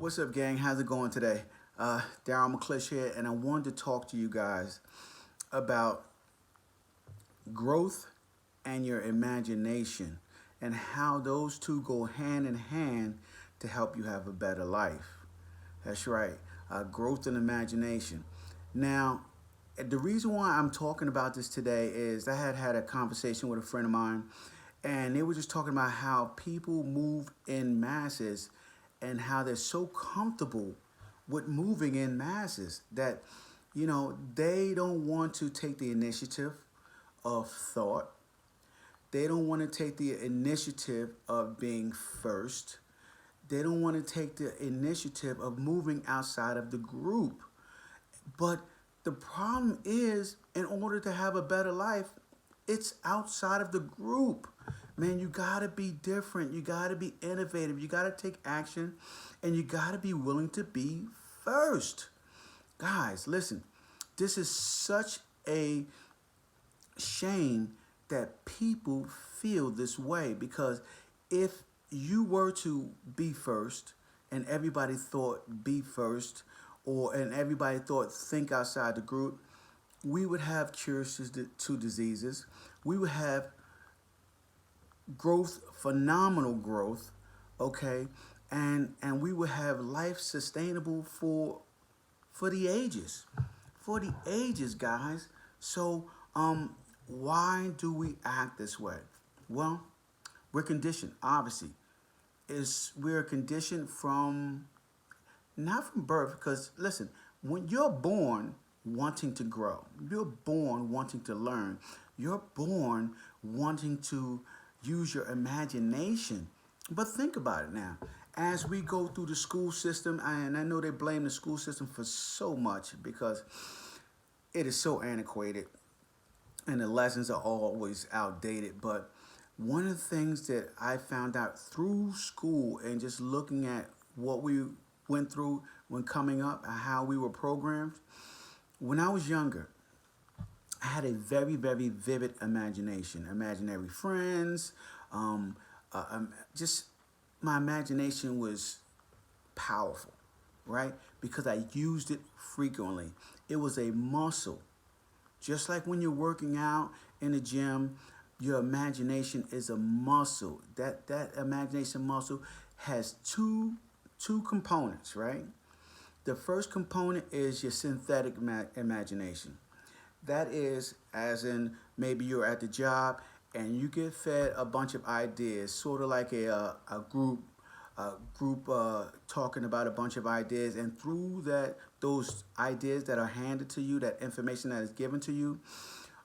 What's up, gang? How's it going today? Daryl McClish here, and I wanted to talk to you guys about growth and your imagination and how those two go hand in hand to help you have a better life. That's right, growth and imagination. Now, the reason why I'm talking about this today is I had a conversation with a friend of mine, and they were just talking about how people move in masses and how they're so comfortable with moving in masses that they don't want to take the initiative of thought. They don't want to take the initiative of being first. They don't want to take the initiative of moving outside of the group. But the problem is, in order to have a better life, it's outside of the group. Man, you gotta be different. You gotta be innovative. You gotta take action, and you gotta be willing to be first. Guys, listen, this is such a shame that people feel this way because if you were to be first and everybody thought be first and everybody thought think outside the group, we would have cures to diseases. We would have growth, phenomenal growth, okay, and we would have life sustainable for the ages, guys. So, why do we act this way? Well, we're conditioned. Obviously, is we're conditioned from not from birth. Because listen, when you're born wanting to grow, you're born wanting to learn, you're born wanting to use your imagination. But think about it now. As we go through the school system, and I know they blame the school system for so much because it is so antiquated and the lessons are always outdated. But one of the things that I found out through school and just looking at what we went through when coming up and how we were programmed, when I was younger, I had a very, very vivid imagination, imaginary friends. Just my imagination was powerful, right? Because I used it frequently. It was a muscle. Just like when you're working out in the gym, your imagination is a muscle. That imagination muscle has two components, right? The first component is your synthetic imagination. That is, as in maybe you're at the job and you get fed a bunch of ideas, sort of like a group talking about a bunch of ideas, and through those ideas that are handed to you, that information that is given to you,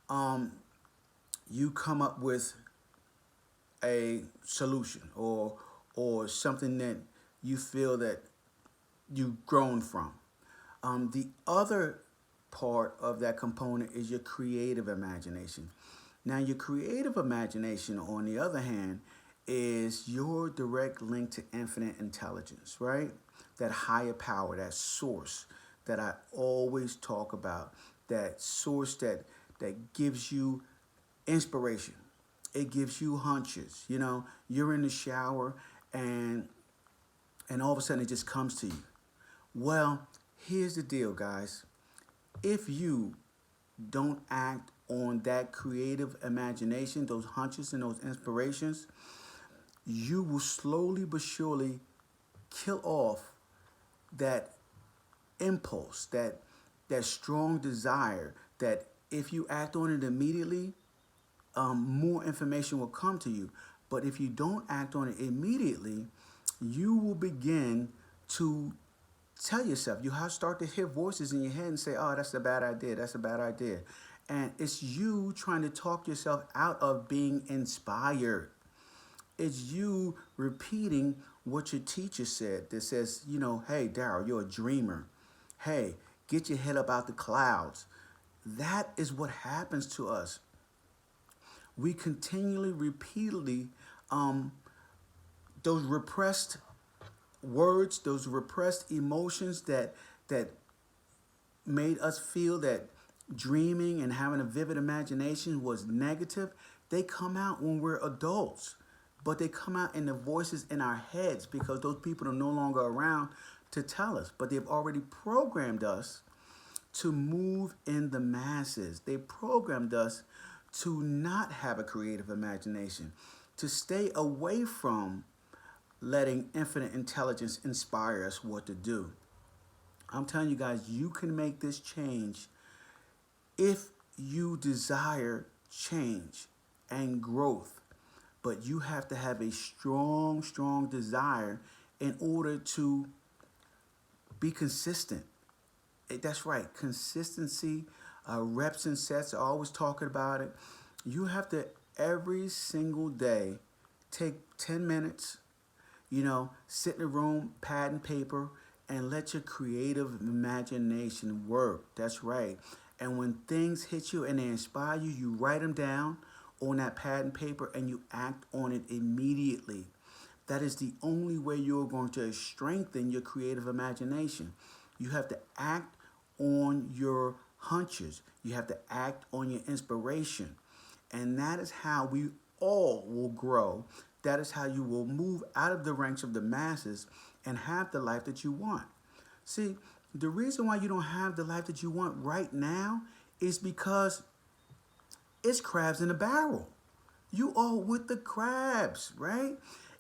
um, you come up with a solution or something that you feel that you've grown from. The other part of that component is your creative imagination. Now, your creative imagination, on the other hand, is your direct link to infinite intelligence, right? That higher power, that source that I always talk about, that source that gives you inspiration. It gives you hunches. You're in the shower and all of a sudden it just comes to you. Well, here's the deal, guys. If you don't act on that creative imagination, those hunches and those inspirations, you will slowly but surely kill off that impulse, that strong desire that if you act on it immediately, more information will come to you. But if you don't act on it immediately, you will begin to tell yourself, you have start to hear voices in your head and say, oh, that's a bad idea, that's a bad idea. And it's you trying to talk yourself out of being inspired. It's you repeating what your teacher said that says, hey, Daryl, you're a dreamer. Hey, get your head up out the clouds. That is what happens to us. We continually, repeatedly, those repressed words, those repressed emotions that made us feel that dreaming and having a vivid imagination was negative, they come out when we're adults. But they come out in the voices in our heads because those people are no longer around to tell us, but they've already programmed us to move in the masses. They programmed us to not have a creative imagination, to stay away from letting infinite intelligence inspire us what to do. I'm telling you guys, you can make this change if you desire change and growth. But you have to have a strong, strong desire in order to be consistent. That's right, consistency, reps and sets, always talking about it. You have to every single day take 10 minutes, sit in a room, pad and paper, and let your creative imagination work. That's right. And when things hit you and they inspire you, you write them down on that pad and paper and you act on it immediately. That is the only way you're going to strengthen your creative imagination. You have to act on your hunches. You have to act on your inspiration. And that is how we all will grow. That is how you will move out of the ranks of the masses and have the life that you want. See, the reason why you don't have the life that you want right now is because it's crabs in a barrel. You are with the crabs, right?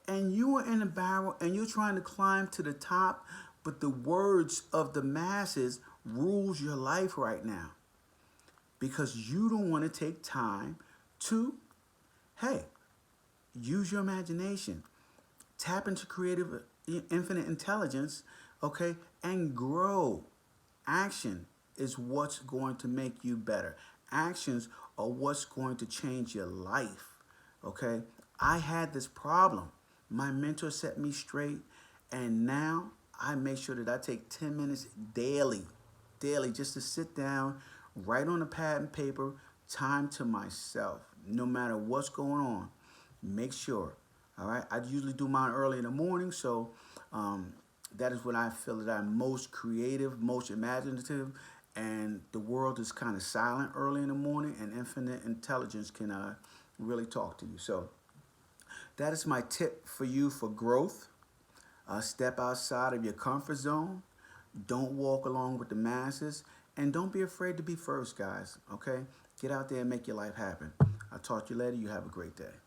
And you are in a barrel and you're trying to climb to the top, but the words of the masses rules your life right now because you don't want to take time to, hey, use your imagination, tap into creative, infinite intelligence, okay, and grow. Action is what's going to make you better. Actions are what's going to change your life, okay? I had this problem. My mentor set me straight, and now I make sure that I take 10 minutes daily, just to sit down, write on a pad and paper, time to myself, no matter what's going on. Make sure, all right? I usually do mine early in the morning, so that is when I feel that I'm most creative, most imaginative, and the world is kind of silent early in the morning, and infinite intelligence can really talk to you. So that is my tip for you for growth. Step outside of your comfort zone. Don't walk along with the masses. And don't be afraid to be first, guys, okay? Get out there and make your life happen. I'll talk to you later. You have a great day.